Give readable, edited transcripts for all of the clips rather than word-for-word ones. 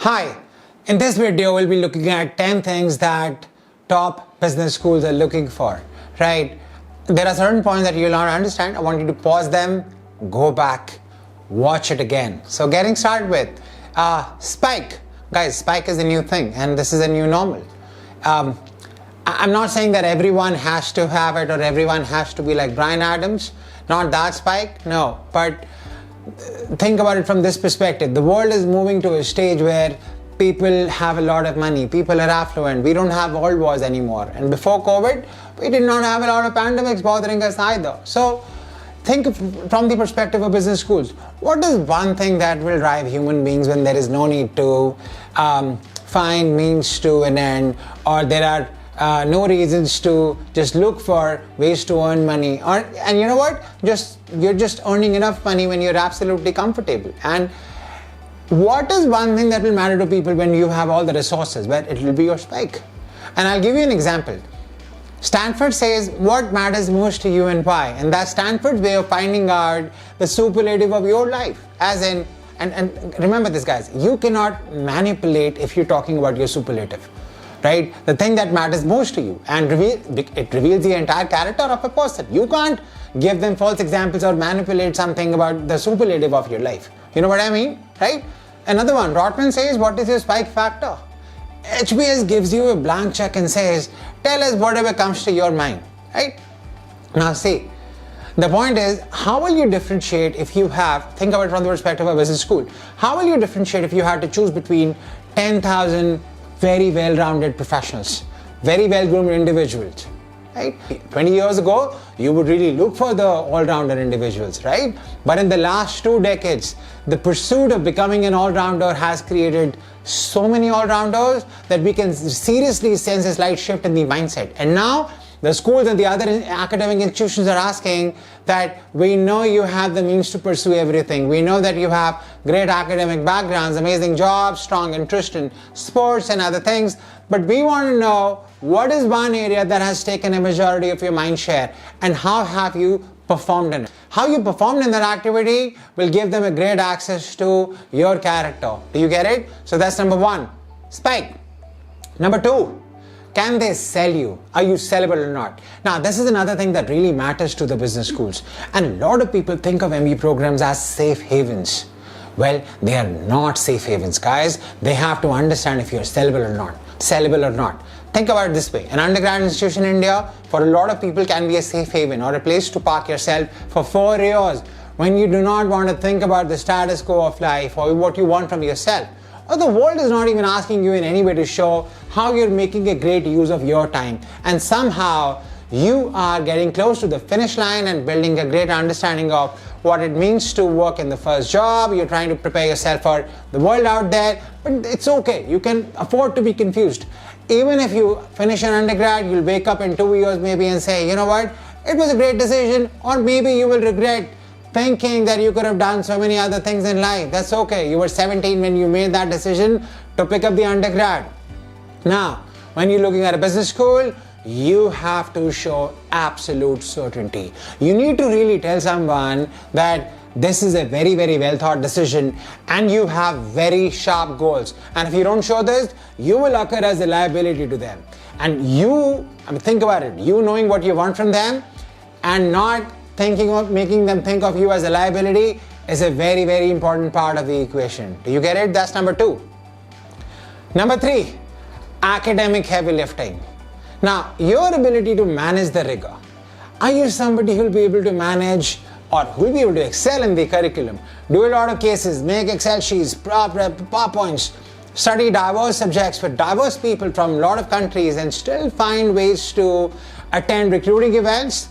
Hi, in this video we'll be looking at 10 things that top business schools are looking for, right? There are certain points that you'll not understand. I want you to pause them, go back, watch it again. So getting started with Spike. Guys, Spike is a new thing and this is a new normal. I'm not saying that everyone has to have it or everyone has to be like Brian Adams. Not that Spike, no. But think about it from this perspective. The world is moving to a stage where people have a lot of money, people are affluent, we don't have world wars anymore. And before COVID, we did not have a lot of pandemics bothering us either. So think from the perspective of business schools. What is one thing that will drive human beings when there is no need to find means to an end, or there are no reasons to just look for ways to earn money, and you know what, you're just earning enough money when you're absolutely comfortable. And what is one thing that will matter to people when you have all the resources? Well, it will be your Spike. And I'll give you an example. Stanford says what matters most to you and why, and that's Stanford's way of finding out the superlative of your life. As in, and remember this, guys, you cannot manipulate if you're talking about your superlative. Right? The thing that matters most to you, and it reveals the entire character of a person. You can't give them false examples or manipulate something about the superlative of your life. You know what I mean? Right? Another one, Rotman says, what is your Spike factor? HBS gives you a blank check and says, tell us whatever comes to your mind. Right? Now see, the point is, how will you differentiate if you have, think about it from the perspective of business school, how will you differentiate if you had to choose between 10,000 very well-rounded professionals, very well-groomed individuals, right? 20 years ago, you would really look for the all-rounder individuals, right? But in the last 2 decades, the pursuit of becoming an all-rounder has created so many all-rounders that we can seriously sense a slight shift in the mindset. And now, the schools and the other academic institutions are asking that we know you have the means to pursue everything. We know that you have great academic backgrounds, amazing jobs, strong interest in sports and other things. But we want to know what is one area that has taken a majority of your mind share and how have you performed in it. How you performed in that activity will give them a great access to your character. Do you get it? So that's number one, Spike. Number two, can they sell you? Are you sellable or not? Now, this is another thing that really matters to the business schools. And a lot of people think of MBA programs as safe havens. Well, they are not safe havens, guys. They have to understand if you're sellable or not. Think about it this way. An undergrad institution in India, for a lot of people, can be a safe haven or a place to park yourself for 4 years when you do not want to think about the status quo of life or what you want from yourself. Or the world is not even asking you in any way to show how you're making a great use of your time. And somehow you are getting close to the finish line and building a great understanding of what it means to work in the first job. You're trying to prepare yourself for the world out there, but it's okay. You can afford to be confused. Even if you finish an undergrad, you'll wake up in 2 years maybe and say, you know what, it was a great decision, or maybe you will regret thinking that you could have done so many other things in life. That's okay. You were 17 when you made that decision to pick up the undergrad. Now, when you're looking at a business school, you have to show absolute certainty. You need to really tell someone that this is a very, very well thought decision and you have very sharp goals. And if you don't show this, you will occur as a liability to them. And think about it, you knowing what you want from them and not thinking of making them think of you as a liability is a very, very important part of the equation. Do you get it? That's number two. Number three, academic heavy lifting. Now, your ability to manage the rigor. Are you somebody who will be able to manage or who will be able to excel in the curriculum, do a lot of cases, make Excel sheets, PowerPoints, study diverse subjects with diverse people from a lot of countries and still find ways to attend recruiting events?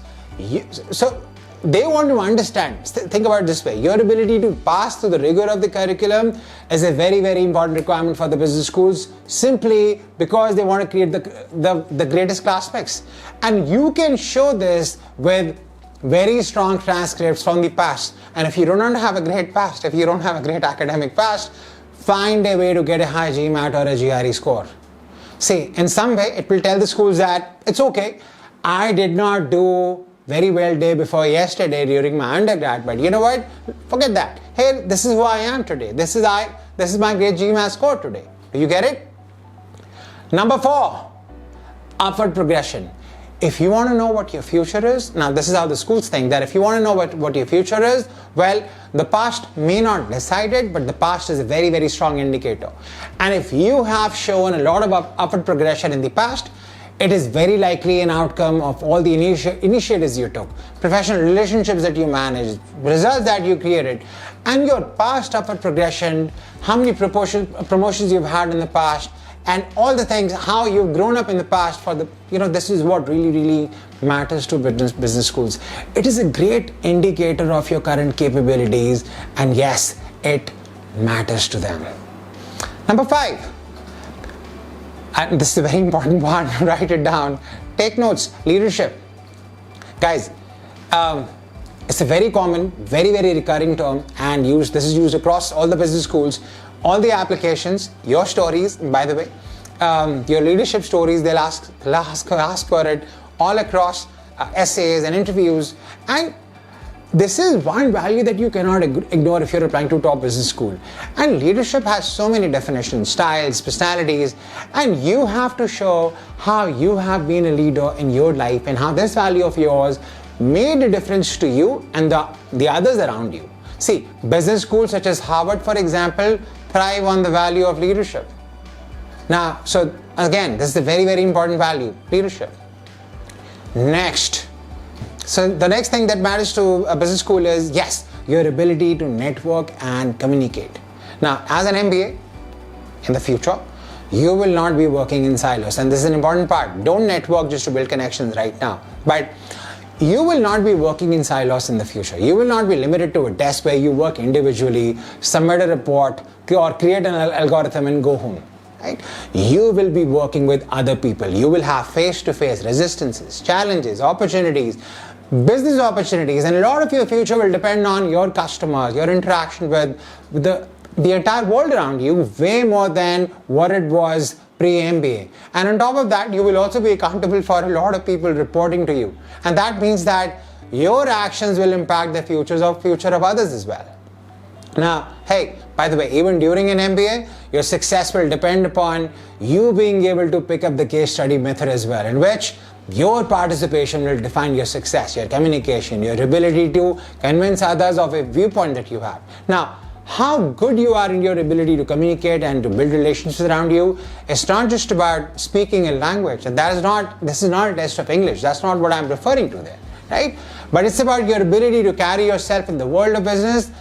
So they want to understand. Think about it this way. Your ability to pass through the rigor of the curriculum is a very, very important requirement for the business schools, simply because they want to create the greatest class specs. And you can show this with very strong transcripts from the past. And if you don't have a great past, if you don't have a great academic past, find a way to get a high GMAT or a GRE score. See, in some way, it will tell the schools that it's okay. I did not do very well day before yesterday during my undergrad, but you know what? Forget that. Hey, this is who I am today. This this is my great GMAT score today. Do you get it? Number 4, upward progression. If you want to know what your future is, now this is how the schools think, that if you want to know what your future is, well, the past may not decide it, but the past is a very, very strong indicator. And if you have shown a lot of upward progression in the past, it is very likely an outcome of all the initiatives you took, professional relationships that you managed, results that you created, and your past upward progression, how many promotions you've had in the past, and all the things, how you've grown up in the past for the, this is what really, really matters to business schools. It is a great indicator of your current capabilities, and yes, it matters to them. Number 5, and this is a very important one, write it down, take notes, leadership. Guys, it's a very common, very, very recurring term, and this is used across all the business schools, all the applications, your stories, by the way, your leadership stories, they'll ask for it all across essays and interviews. And this is one value that you cannot ignore if you're applying to top business school. And leadership has so many definitions, styles, personalities, and you have to show how you have been a leader in your life and how this value of yours made a difference to you and the others around you. See, business schools such as Harvard, for example, thrive on the value of leadership. Now, so again, this is a very, very important value, leadership. Next. So the next thing that matters to a business school is, yes, your ability to network and communicate. Now, as an MBA, in the future, you will not be working in silos. And this is an important part. Don't network just to build connections right now. But you will not be working in silos in the future. You will not be limited to a desk where you work individually, submit a report, or create an algorithm and go home. Right? You will be working with other people. You will have face-to-face resistances, challenges, opportunities, business opportunities, and a lot of your future will depend on your customers, your interaction with the entire world around you, way more than what it was pre-MBA. And on top of that, you will also be accountable for a lot of people reporting to you. And that means that your actions will impact the future of others as well. Now, hey, by the way, even during an MBA, your success will depend upon you being able to pick up the case study method as well, in which your participation will define your success, your communication, your ability to convince others of a viewpoint that you have. Now, how good you are in your ability to communicate and to build relationships around you, it's not just about speaking a language. And this is not a test of English. That's not what I'm referring to there, right? But it's about your ability to carry yourself in the world of business,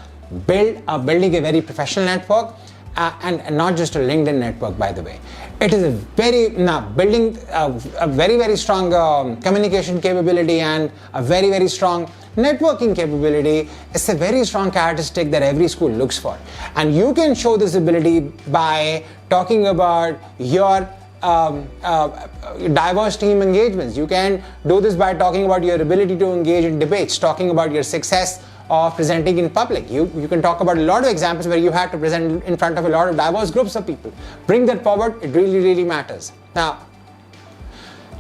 building a very professional network, and not just a LinkedIn network, by the way. It is building a very, very strong communication capability and a very, very strong networking capability. It's a very strong characteristic that every school looks for. And you can show this ability by talking about your diverse team engagements. You can do this by talking about your ability to engage in debates, talking about your success of presenting in public. You can talk about a lot of examples where you had to present in front of a lot of diverse groups of people. Bring that forward, it really, really matters. Now,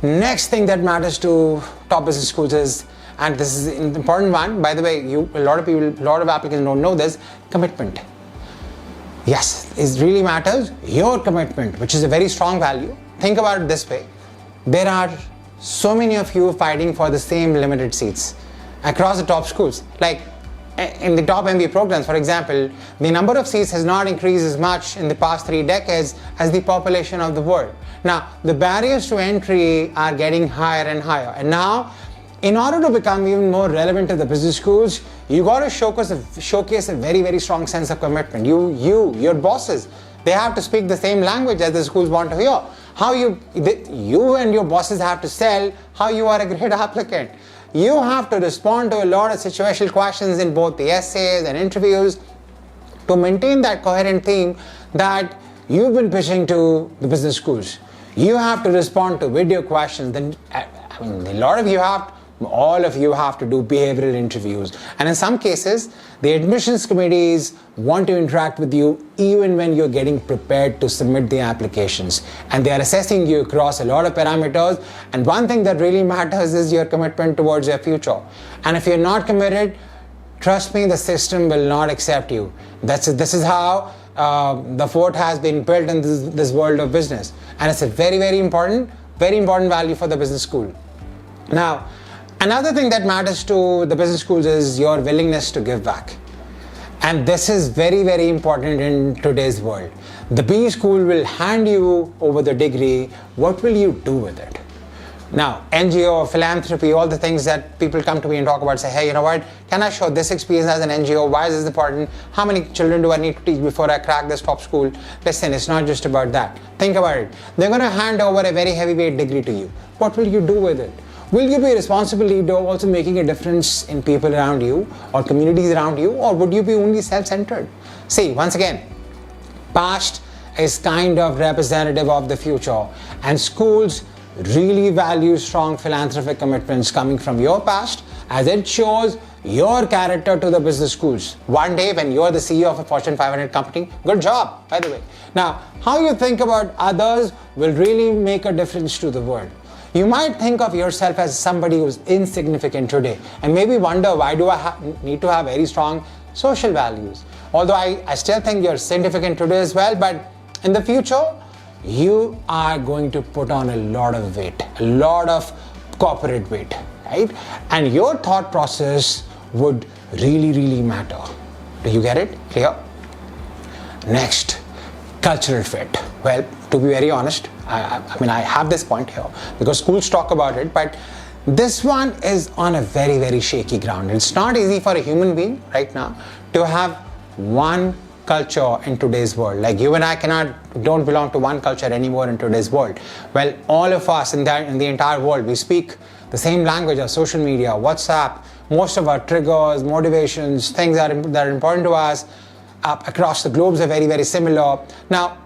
next thing that matters to top business schools is, and this is an important one, by the way, a lot of applicants don't know this, commitment. Yes, it really matters, your commitment, which is a very strong value. Think about it this way. There are so many of you fighting for the same limited seats across the top schools. Like in the top MBA programs, for example, the number of seats has not increased as much in the past 3 decades as the population of the world. Now, the barriers to entry are getting higher and higher. And now, in order to become even more relevant to the business schools, you got to showcase a very, very strong sense of commitment. Your bosses, they have to speak the same language as the schools want to hear. You and your bosses have to sell how you are a great applicant. You have to respond to a lot of situational questions in both the essays and interviews to maintain that coherent theme that you've been pitching to the business schools. You have to respond to video questions. All of you have to do behavioral interviews. And in some cases, the admissions committees want to interact with you even when you're getting prepared to submit the applications. And they are assessing you across a lot of parameters. And one thing that really matters is your commitment towards your future. And if you're not committed, trust me, the system will not accept you. This is how the fort has been built in this world of business, and it's a very important value for the business school. Now, another thing that matters to the business schools is your willingness to give back. And this is very important in today's world. The B school will hand you over the degree. What will you do with it? Now, NGO, philanthropy, all the things that people come to me and talk about, say, hey, you know what, can I show this experience as an NGO? Why is this important? How many children do I need to teach before I crack this top school? Listen, it's not just about that. Think about it. They're going to hand over a very heavyweight degree to you. What will you do with it? Will you be a responsible leader, also making a difference in people around you or communities around you, or would you be only self-centered? See, once again, past is kind of representative of the future, and schools really value strong philanthropic commitments coming from your past, as it shows your character to the business schools. One day when you're the CEO of a Fortune 500 company, good job, by the way. Now, how you think about others will really make a difference to the world. You might think of yourself as somebody who's insignificant today and maybe wonder, why do I need to have very strong social values? Although I still think you're significant today as well, but in the future, you are going to put on a lot of weight, a lot of corporate weight, right? And your thought process would really matter. Do you get it? Clear? Next, cultural fit. Well, to be very honest, I have this point here because schools talk about it, but this one is on a very shaky ground. It's not easy for a human being right now to have one culture in today's world. Like you and I don't belong to one culture anymore in today's world. Well, all of us in the entire world, we speak the same language of social media, WhatsApp. Most of our triggers, motivations, things that are important to us across the globes are very similar. Now,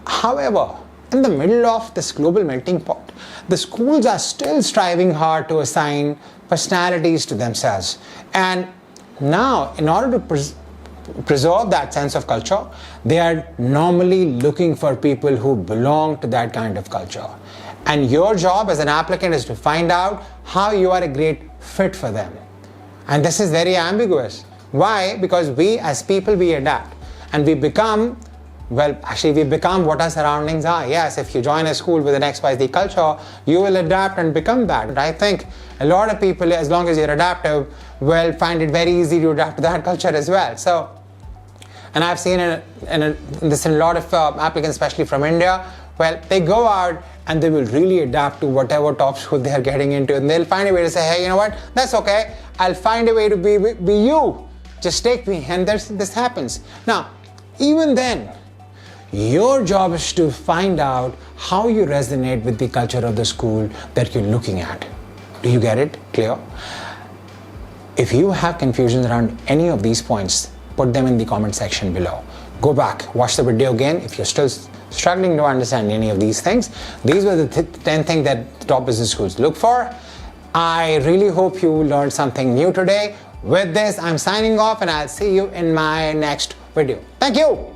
however, in the middle of this global melting pot, the schools are still striving hard to assign personalities to themselves. And now, in order to preserve that sense of culture, they are normally looking for people who belong to that kind of culture. And your job as an applicant is to find out how you are a great fit for them. And this is very ambiguous. Why? Because we as people, we adapt and we become what our surroundings are. Yes, if you join a school with an XYZ culture, you will adapt and become that. And I think a lot of people, as long as you're adaptive, will find it very easy to adapt to that culture as well. So, and I've seen this in a lot of applicants, especially from India. Well, they go out and they will really adapt to whatever top school they're getting into, and they'll find a way to say, hey, you know what, that's okay. I'll find a way to be you. Just take me, and this happens. Now, even then, your job is to find out how you resonate with the culture of the school that you're looking at. Do you get it? Clear? If you have confusions around any of these points, put them in the comment section below. Go back, watch the video again. If you're still struggling to understand any of these things, these were the 10 things that top business schools look for. I really hope you learned something new today. With this, I'm signing off and I'll see you in my next video. Thank you.